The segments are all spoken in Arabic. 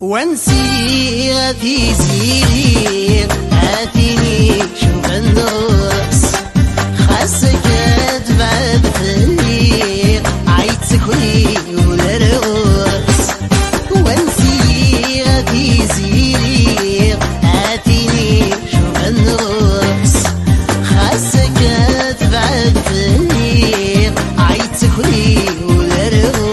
وانسي في زيري هاتيني شوف النص خاصك تبعد فيي عيتك ولا الرقص وانسي في زيري هاتيني شوف النص خاصك تبعد فيي عيتك ولا الرقص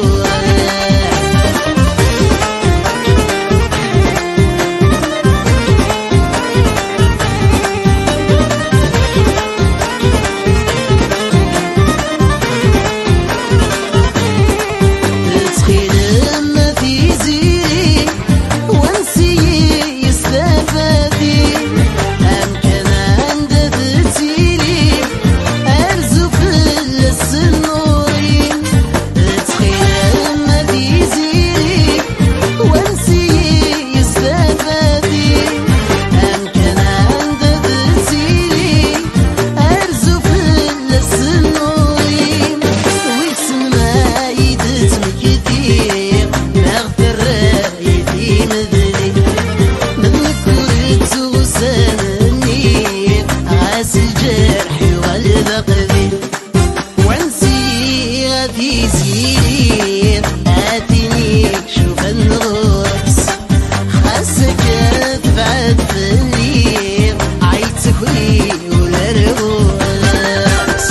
في زير آتيني شوف النص خاصك تبعد فيي عيتك ولا الرقص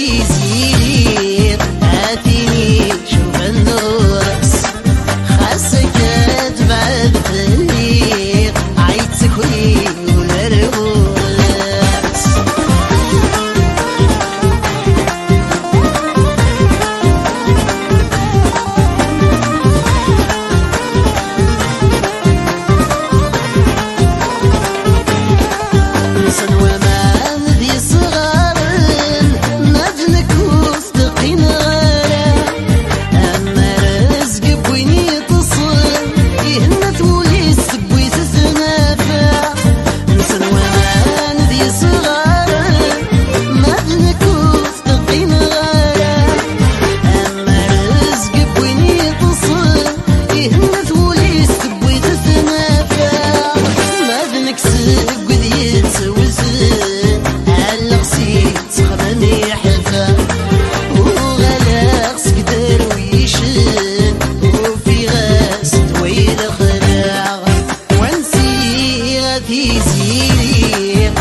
في زير آتيني شوف النص خاصك تبعد فيي عيتك ولا الرقص في زير